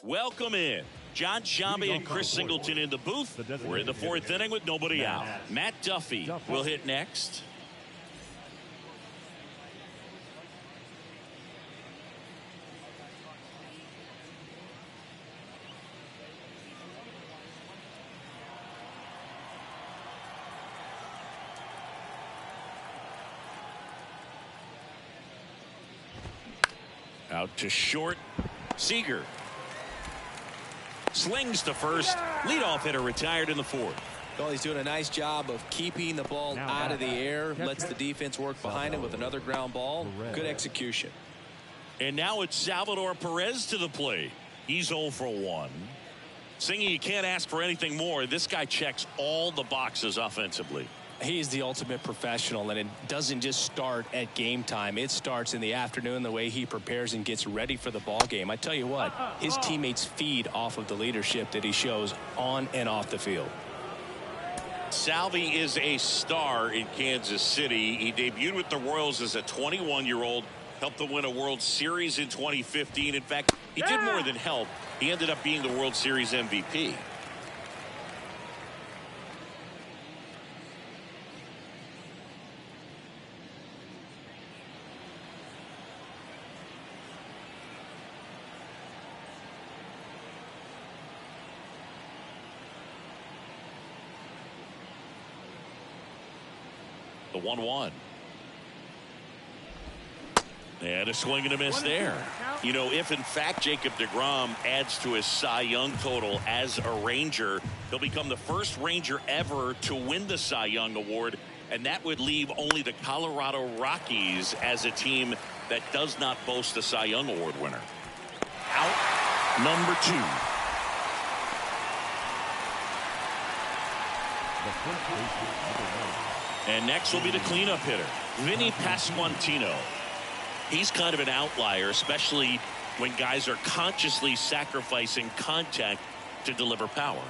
Welcome in. John Shambi and Chris Singleton in the booth. We're in the fourth inning with nobody out. Matt Duffy will hit next. Out to short. Seager slings to first. Leadoff hitter retired in the fourth. Well, he's doing a nice job of keeping the ball out of the air. Lets the defense work behind him with another ground ball. Good execution. And now it's Salvador Perez to the plate. He's 0 for 1. Singy, you can't ask for anything more. This guy checks all the boxes offensively. He's the ultimate professional, and it doesn't just start at game time. It starts in the afternoon, the way he prepares and gets ready for the ball game. I tell you what, his teammates feed off of the leadership that he shows on and off the field. Salvi is a star in Kansas City. He debuted with the Royals as a 21-year-old, helped them win a World Series in 2015. In fact, he did more than help. He ended up being the World Series MVP. The 1-1. And a swing and a miss there. You know, if in fact Jacob deGrom adds to his Cy Young total as a Ranger, he'll become the first Ranger ever to win the Cy Young Award, and that would leave only the Colorado Rockies as a team that does not boast a Cy Young Award winner. Out number 2. And next will be the cleanup hitter, Vinny Pasquantino. He's kind of an outlier, especially when guys are consciously sacrificing contact to deliver power.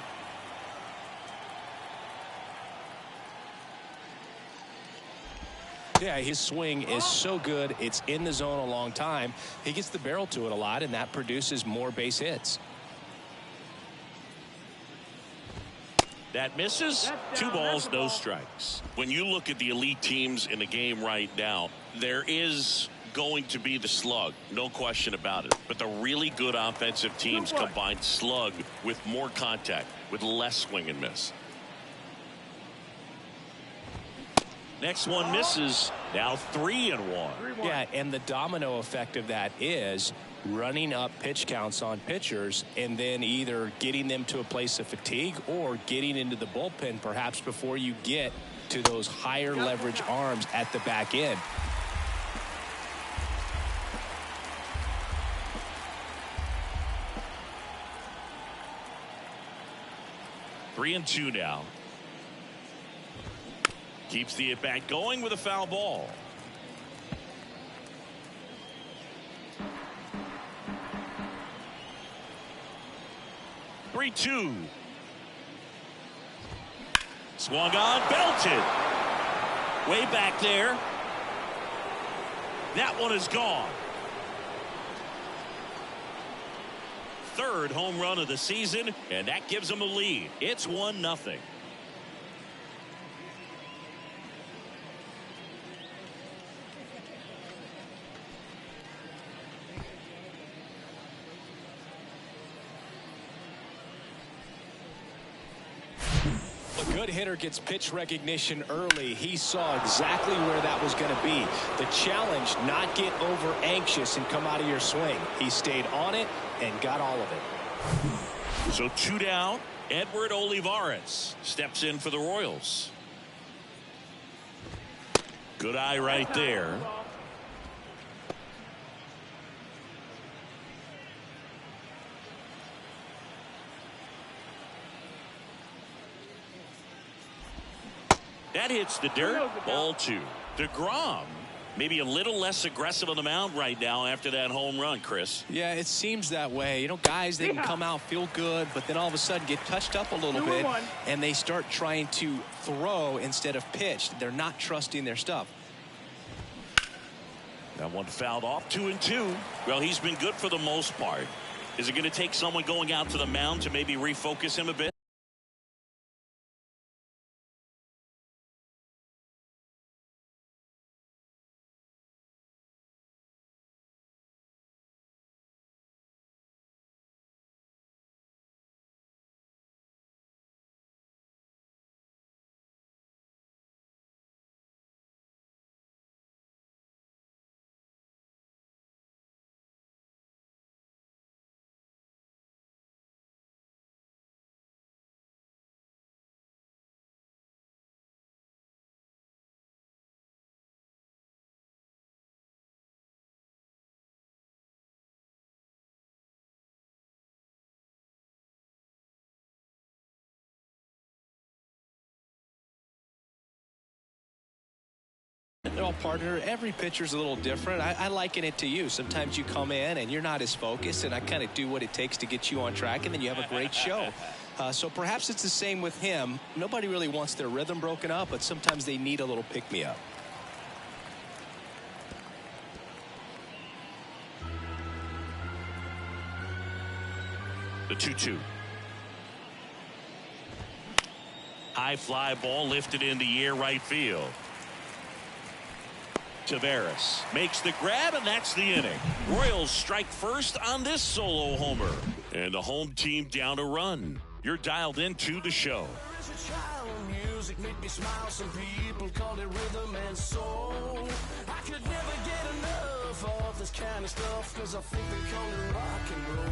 Yeah, his swing is so good. It's in the zone a long time. He gets the barrel to it a lot, and that produces more base hits. That misses. 2 balls, no strikes. When you look at the elite teams in the game right now, there is going to be the slug, no question about it. But the really good offensive teams combine slug with more contact, with less swing and miss. Next one misses. Now 3-1. Yeah, and the domino effect of that is running up pitch counts on pitchers and then either getting them to a place of fatigue or getting into the bullpen perhaps before you get to those higher leverage arms at the back end. Three and 2 now. Keeps the at-bat going with a foul ball. Three-2. Swung on, belted. Way back there. That one is gone. Third home run of the season, and that gives them a lead. It's 1-0. A good hitter gets pitch recognition early. He saw exactly where that was going to be. The challenge, not get over anxious and come out of your swing. He stayed on it and got all of it. So 2 down. Edward Olivares steps in for the Royals. Good eye right there. That hits the dirt. Ball 2. DeGrom maybe a little less aggressive on the mound right now after that home run, Chris. Yeah, it seems that way. You know, guys, they can come out, feel good, but then all of a sudden get touched up a little bit, and they start trying to throw instead of pitch. They're not trusting their stuff. That one fouled off. 2-2. Well, he's been good for the most part. Is it going to take someone going out to the mound to maybe refocus him a bit? They're all partner. Every pitcher's a little different. I liken it to you. Sometimes you come in and you're not as focused, and I kind of do what it takes to get you on track, and then you have a great show. So perhaps it's the same with him. Nobody really wants their rhythm broken up, but sometimes they need a little pick-me-up. The 2-2. High fly ball lifted in the air right field. Taveras makes the grab, and that's the inning. Royals strike first on this solo homer, and the home team down a run. You're dialed into the show. Music made me smile. Some people call it rhythm and soul. I could never get enough of this kind of stuff, because I think they call it rock and roll.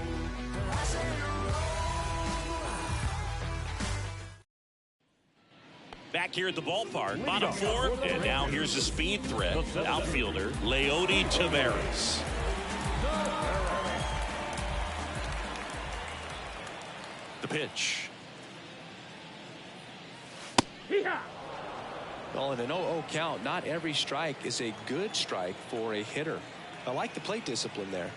But I say back here at the ballpark, bottom four, and now here's the speed threat, outfielder Leody Taveras. The pitch. Well, in an 0-0 count, not every strike is a good strike for a hitter. I like the plate discipline there.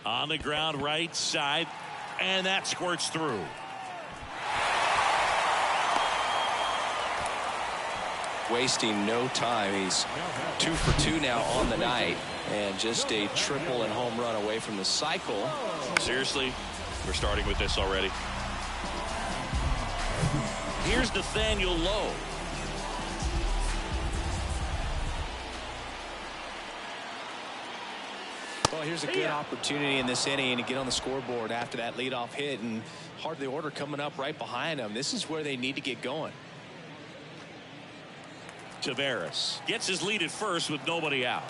On the ground right side, and that squirts through. Wasting no time. He's 2 for 2 now on the night, and just a triple and home run away from the cycle. Seriously, we're starting with this already. Here's Nathaniel Lowe. Well, here's a good opportunity in this inning to get on the scoreboard after that leadoff hit, and heart of the order coming up right behind them. This is where they need to get going. Taveras gets his lead at first with nobody out.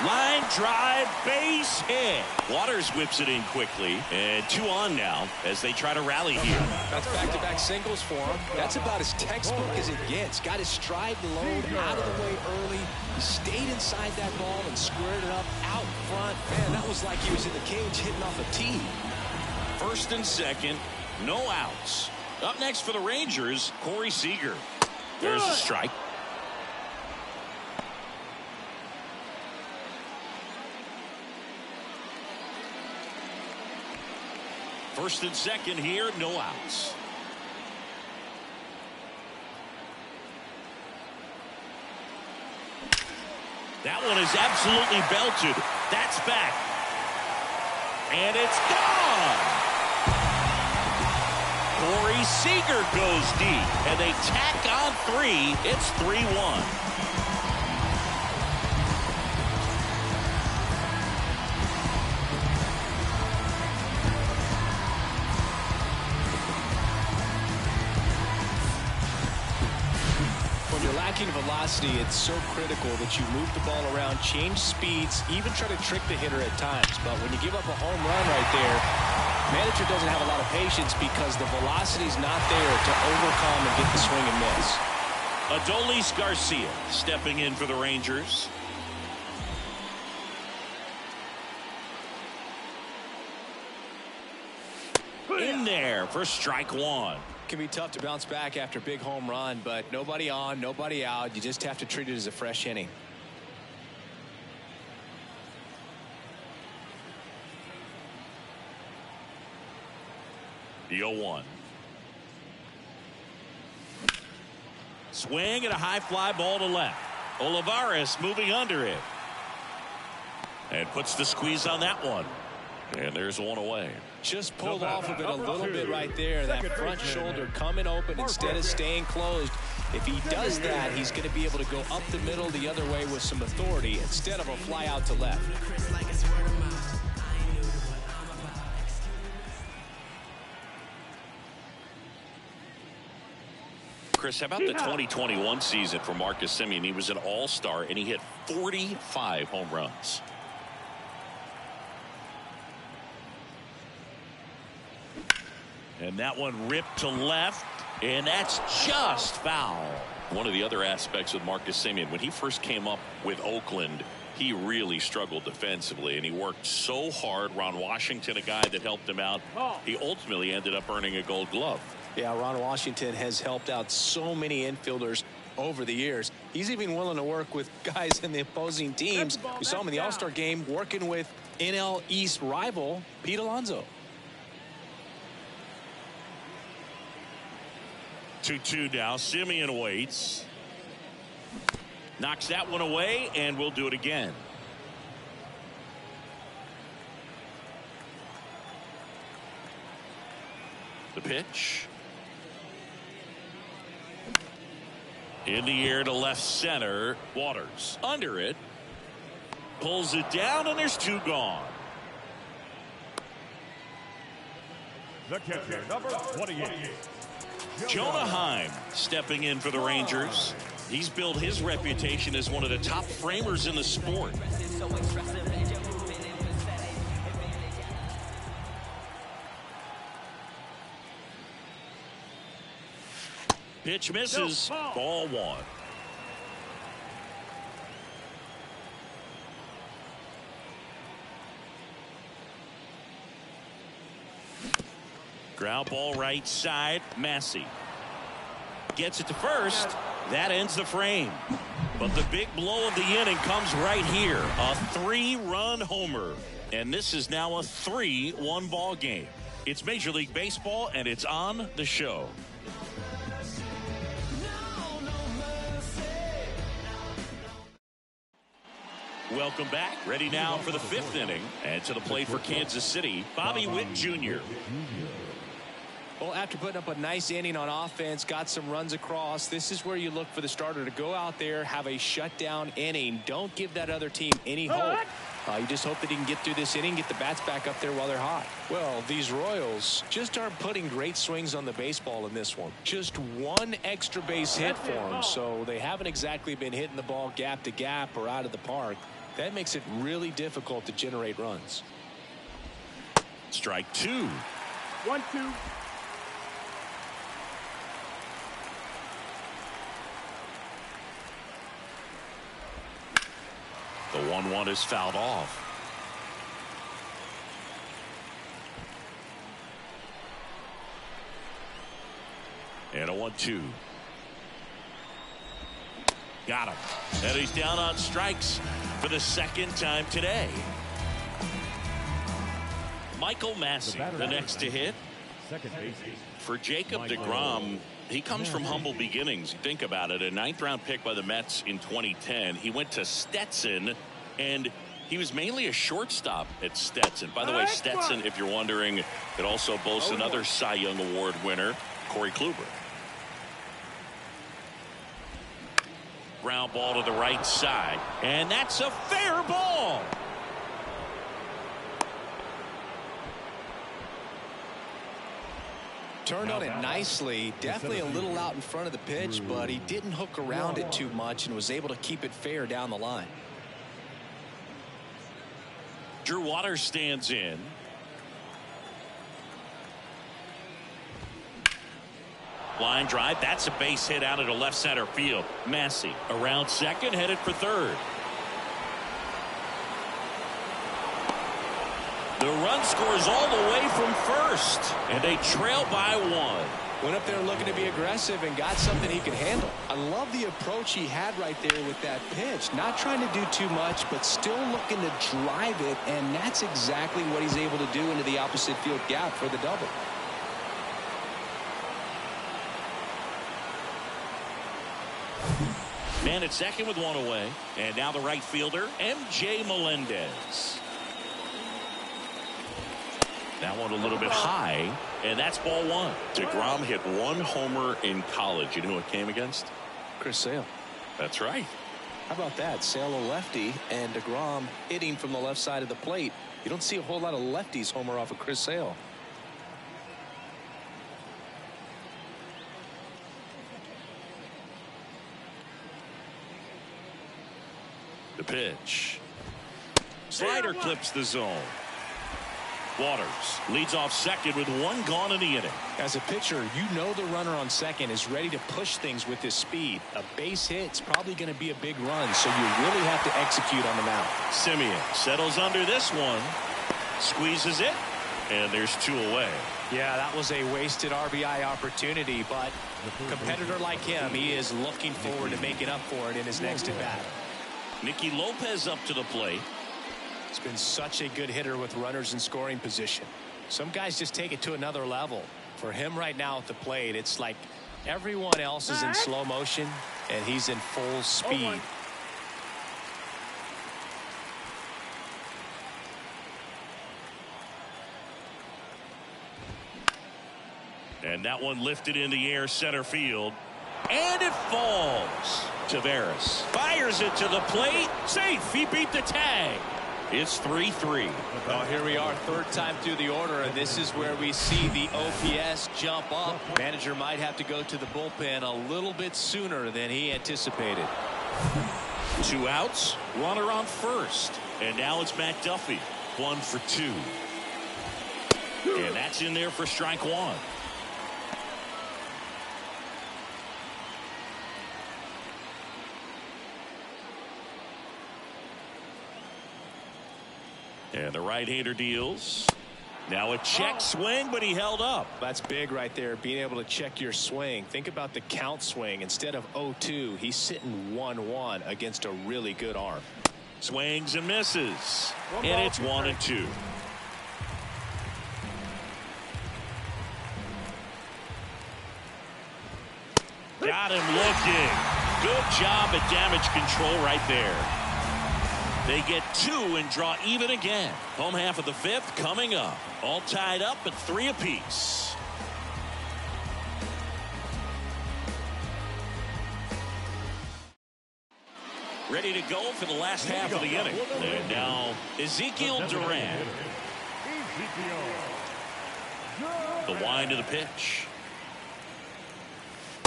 Line drive, base hit. Waters whips it in quickly, and 2 on now as they try to rally here. That's back-to-back singles for him. That's about as textbook as it gets. Got his stride low, out of the way early. He stayed inside that ball and squared it up out front. Man, that was like he was in the cage hitting off a tee. First and second, no outs. Up next for the Rangers, Corey Seager. There's a strike. First and second here, no outs. That one is absolutely belted. That's back. And it's gone. Corey Seager goes deep, and they tack on 3. It's 3-1. When you're lacking velocity, it's so critical that you move the ball around, change speeds, even try to trick the hitter at times. But when you give up a home run right there, manager doesn't have a lot of patience because the velocity's not there to overcome and get the swing and miss. Adolis Garcia stepping in for the Rangers. In there for strike 1. Can be tough to bounce back after a big home run, but nobody on, nobody out. You just have to treat it as a fresh inning. The 0-1. Swing and a high fly ball to left. Olivares moving under it. And puts the squeeze on that one. And there's one away. Just pulled off of it a little bit right there. That front shoulder coming open instead of staying closed. If he does that, he's going to be able to go up the middle the other way with some authority instead of a fly out to left. Chris, how about the 2021 season for Marcus Semien? He was an all-star, and he hit 45 home runs. And that one ripped to left, and that's just foul. One of the other aspects with Marcus Semien, when he first came up with Oakland, he really struggled defensively, and he worked so hard. Ron Washington, a guy that helped him out, he ultimately ended up earning a Gold Glove. Yeah, Ron Washington has helped out so many infielders over the years. He's even willing to work with guys in the opposing teams. We saw him in the All-Star game working with NL East rival Pete Alonso. 2-2 now. Semien waits. Knocks that one away, and we'll do it again. The pitch. In the air to left center. Waters under it. Pulls it down, and there's two gone. The catcher, number 28. Jonah Heim stepping in for the Rangers. He's built his reputation as one of the top framers in the sport. Pitch misses. Ball one. Ground ball right side. Massey gets it to first. That ends the frame. But the big blow of the inning comes right here. A 3-run homer. And this is now a 3-1 ball game. It's Major League Baseball, and it's on the show. Welcome back. Ready now for the 5th inning. And to the plate for Kansas City, Bobby Witt Jr. Well, after putting up a nice inning on offense, got some runs across, this is where you look for the starter to go out there, have a shutdown inning. Don't give that other team any hope. You just hope that he can get through this inning, get the bats back up there while they're hot. Well, these Royals just aren't putting great swings on the baseball in this one. Just one extra base hit for them, so they haven't exactly been hitting the ball gap to gap or out of the park. That makes it really difficult to generate runs. Strike two. 1-2. The 1-1 is fouled off. And a 1-2. Got him. And he's down on strikes for the second time today. Michael Massey, the next to hit. Second base. For Jacob deGrom, he comes from humble beginnings. Think about it. A 9th-round pick by the Mets in 2010. He went to Stetson, and he was mainly a shortstop at Stetson. By the way, Stetson, if you're wondering, it also boasts another Cy Young Award winner, Corey Kluber. Ground ball to the right side, and that's a fair ball. Turned on it nicely, definitely a little out in front of the pitch, but he didn't hook around it too much and was able to keep it fair down the line. Drew Waters stands in. Line drive, that's a base hit out into left center field. Massey around second, headed for third. The run scores all the way from first, and they trail by 1. Went up there looking to be aggressive and got something he could handle. I love the approach he had right there with that pitch. Not trying to do too much, but still looking to drive it, and that's exactly what he's able to do into the opposite field gap for the double. Man at second with one away. And now the right fielder, M.J. Melendez. That one a little bit high, and that's ball one. DeGrom hit one homer in college. You know who it came against? Chris Sale. That's right. How about that? Sale a lefty and DeGrom hitting from the left side of the plate. You don't see a whole lot of lefties homer off of Chris Sale. The pitch. Slider clips the zone. Waters leads off second with one gone in the inning. As a pitcher, you know the runner on second is ready to push things with his speed. A base hit's probably going to be a big run, so you really have to execute on the mound. Simeon settles under this one, squeezes it, and there's two away. Yeah, that was a wasted RBI opportunity, but a competitor like him, he is looking forward to making up for it in his next at-bat. Nicky Lopez up to the plate. He's been such a good hitter with runners in scoring position. Some guys just take it to another level. For him right now at the plate, it's like everyone else is in slow motion and he's in full speed. And that one lifted in the air center field. And it falls. Taveras fires it to the plate. Safe. He beat the tag. It's 3-3. Well, here we are, third time through the order, and this is where we see the OPS jump up. Manager might have to go to the bullpen a little bit sooner than he anticipated. Two outs, runner on first. And now it's Matt Duffy. 1 for 2. And that's in there for strike one. And the right-hander deals. Now a check swing, but he held up. That's big right there, being able to check your swing. Think about the count swing. Instead of 0-2, he's sitting 1-1 against a really good arm. Swings and misses. And it's 1-2. Got him looking. Good job at damage control right there. They get 2 and draw even again. Home half of the 5th coming up. All tied up at 3 apiece. Ready to go for the last half of the inning. And now Ezekiel Duran. The wind of the pitch.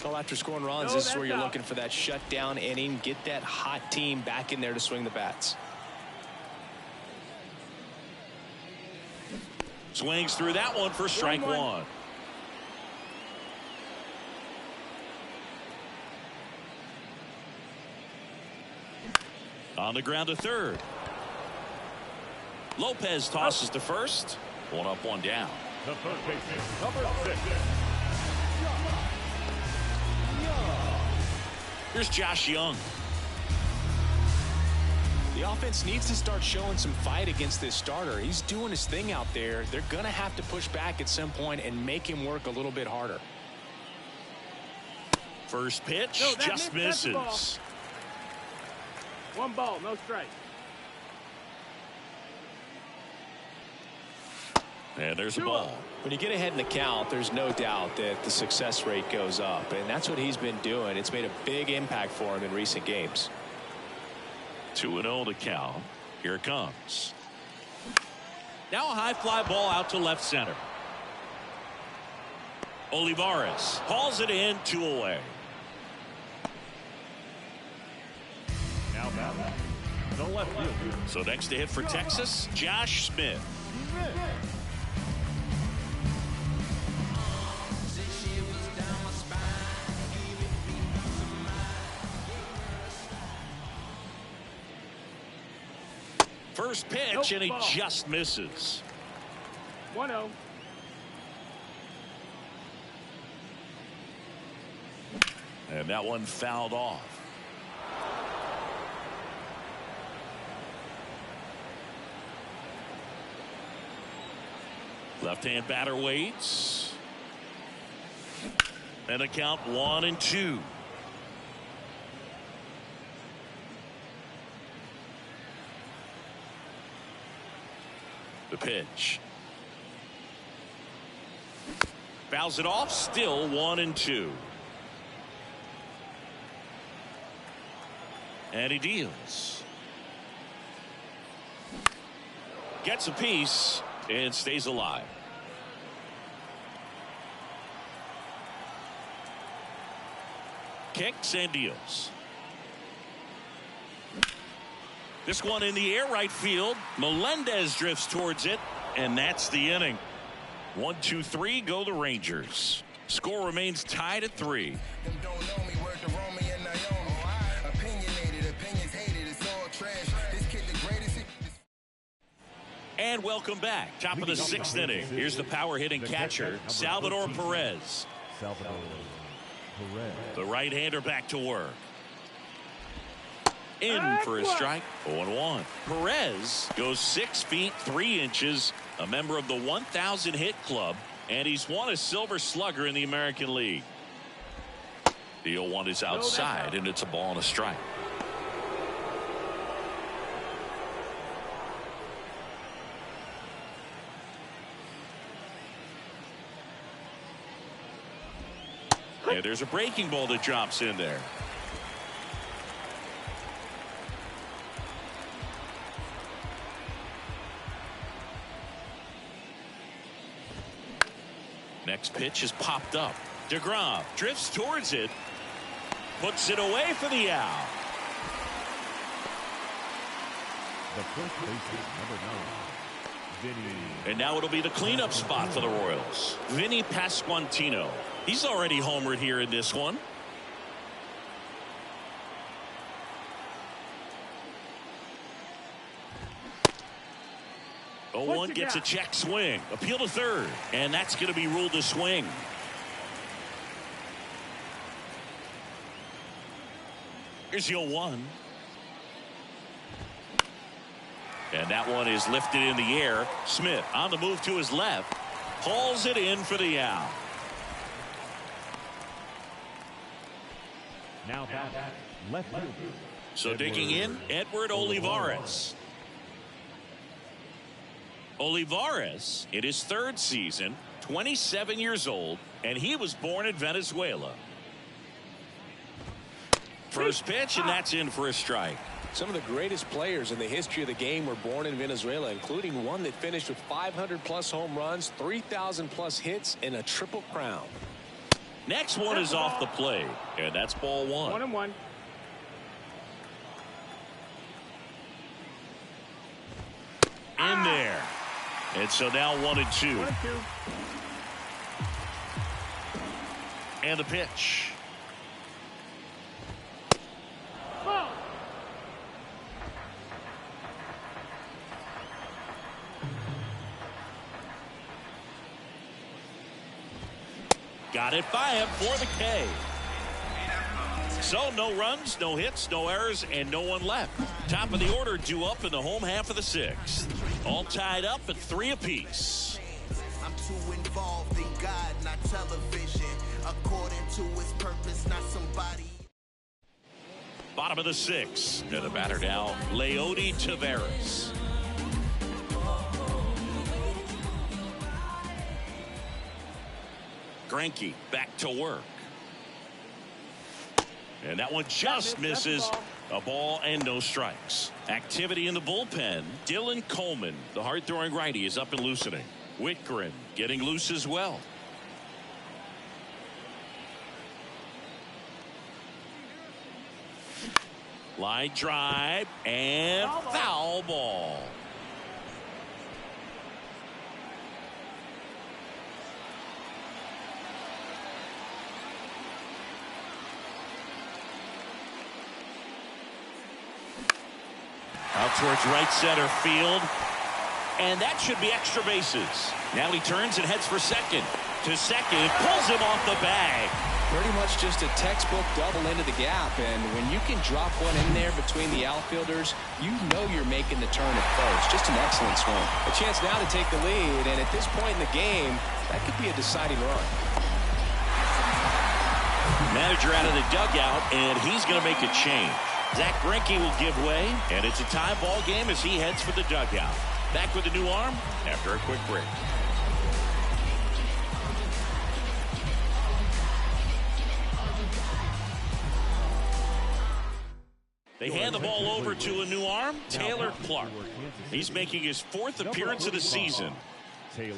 Well, after scoring runs, this is where you're looking for that shutdown inning. Get that hot team back in there to swing the bats. Swings through that one for strike one. On the ground to third. Lopez tosses to first. 1 up, 1 down. The first baseman, number 6. Here's Josh Young. The offense needs to start showing some fight against this starter. He's doing his thing out there. They're going to have to push back at some point and make him work a little bit harder. First pitch just misses. 1 ball, no strike. And there's a ball. When you get ahead in the count, there's no doubt that the success rate goes up, and that's what he's been doing. It's made a big impact for him in recent games. 2-0 to count. Here it comes. Now a high fly ball out to left center. Olivares hauls it in, 2 away. Now back. The left field. So next to hit for Texas, Josh Smith. First pitch, and he just misses. 1-0. And that one fouled off. Left-hand batter waits. And the count 1-2. The pitch. Fouls it off. Still 1-2. And he deals. Gets a piece and stays alive. Kicks and deals. This one in the air right field. Melendez drifts towards it, and that's the inning. 1-2-3 go the Rangers. Score remains tied at 3. And welcome back. Top of the 6th inning. Here's the power hitting catcher, Salvador Perez. The right-hander back to work. In for a strike. 0-1. Perez goes 6 feet 3 inches, a member of the 1,000 hit club, and he's won a Silver Slugger in the American League. The 0-1 is outside, and it's a ball and a strike. And there's a breaking ball that drops in there. Next pitch is popped up. DeGrom drifts towards it. Puts it away for the out. The first baseman, number 9, Vinny. And now it'll be the cleanup spot for the Royals. Vinny Pasquantino. He's already homered here in this one. One gets a check swing. Appeal to third. And that's going to be ruled a swing. Here's the 0-1. And that one is lifted in the air. Smith on the move to his left. Hauls it in for the out. Now back, left field. So digging in, Edward Olivares. Olivares in his 3rd season, 27 years old, and he was born in Venezuela. First pitch, and that's in for a strike. Some of the greatest players in the history of the game were born in Venezuela, including one that finished with 500+ home runs, 3,000+ hits, and a triple crown. Next one is off the plate, and that's ball 1. 1-1. In there. And so now 1-2. 1-2. And the pitch. Ball. Got it by him for the K. So no runs, no hits, no errors, and no one left. Top of the order due up in the home half of the 6th. All tied up at 3 apiece. I'm too involved in God, not television. According to his purpose, not somebody. Bottom of the 6th. And the batter now, Leody Taveras. Greinke back to work. And that one just misses. A ball and no strikes. Activity in the bullpen. Dylan Coleman, the hard-throwing righty, is up and loosening. Whitgren getting loose as well. Line drive and foul ball. Out towards right center field. And that should be extra bases. Now he turns and heads for second. To second, pulls him off the bag. Pretty much just a textbook double into the gap. And when you can drop one in there between the outfielders, you know you're making the turn at first. Just an excellent swing. A chance now to take the lead. And at this point in the game, that could be a deciding run. Manager out of the dugout, and he's going to make a change. Zach Greinke will give way, and it's a tie ball game as he heads for the dugout. Back with a new arm after a quick break. They hand the ball over to a new arm, Taylor Clark. He's making his 4th appearance of the season. Taylor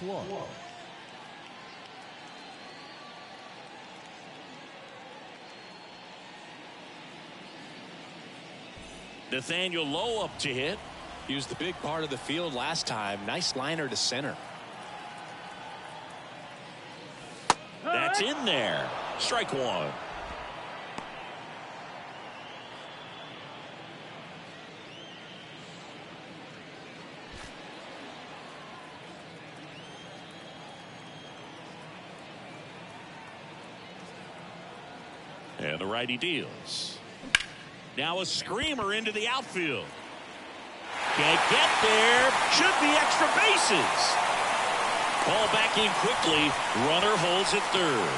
Clark. Nathaniel Lowe up to hit. He was the big part of the field last time. Nice liner to center. That's in there. Strike one. And the righty deals. Now a screamer into the outfield. Can't get there. Should be extra bases. Ball back in quickly. Runner holds at third.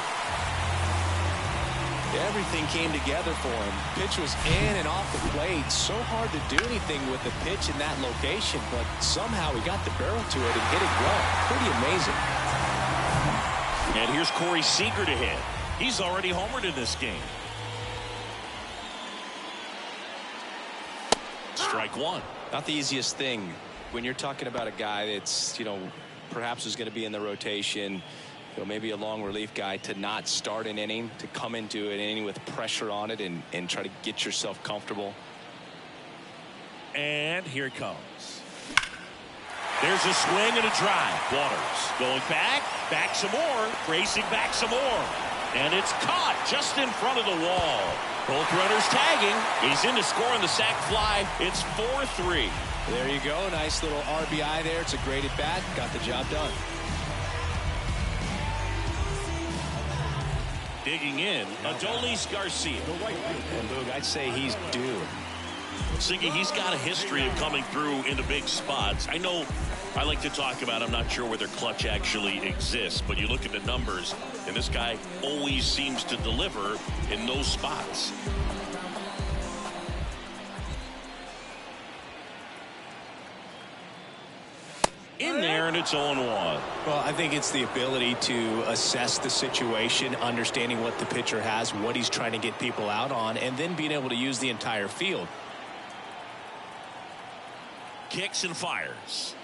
Everything came together for him. Pitch was in and off the plate. So hard to do anything with the pitch in that location, but somehow he got the barrel to it and hit it well. Pretty amazing. And here's Corey Seager to hit. He's already homered in this game. Strike one. Not the easiest thing when you're talking about a guy that's, perhaps is going to be in the rotation, maybe a long relief guy, to not start an inning, to come into an inning with pressure on it and try to get yourself comfortable. And here it comes. There's a swing and a drive. Waters going back some more, racing back some more. And it's caught just in front of the wall. Both runners tagging. He's in to score on the sac fly. It's 4-3. There you go. Nice little RBI there. It's a great at bat. Got the job done. Digging in, Adolis Garcia. And Boog, I'd say he's due. Siggy, he's got a history of coming through into big spots. I know I like to talk about, I'm not sure whether clutch actually exists, but you look at the numbers, and this guy always seems to deliver in those spots. In there, and it's 0-1. Well, I think it's the ability to assess the situation, understanding what the pitcher has, what he's trying to get people out on, and then being able to use the entire field. Kicks and fires.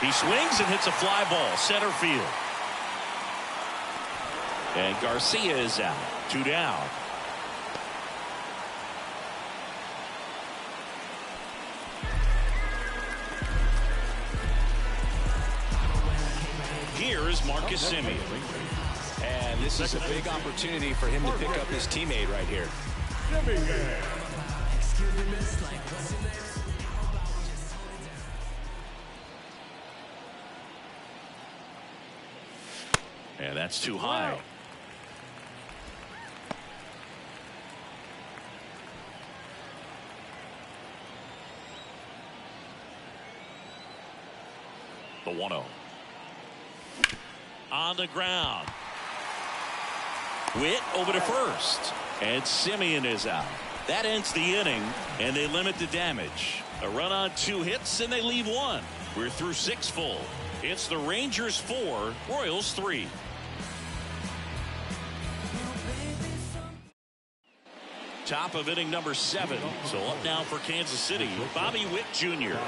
He swings and hits a fly ball, center field. And Garcia is out. 2 down. Here is Marcus Semien. And this is a big opportunity for him to pick up his teammate right here. And that's too high. The 1-0. On the ground. Witt over to first. And Semien is out. That ends the inning, and they limit the damage. A run on 2 hits, and they leave 1. We're through 6 full. It's the Rangers 4, Royals 3. Top of inning number 7. So up now for Kansas City, Bobby Witt Jr.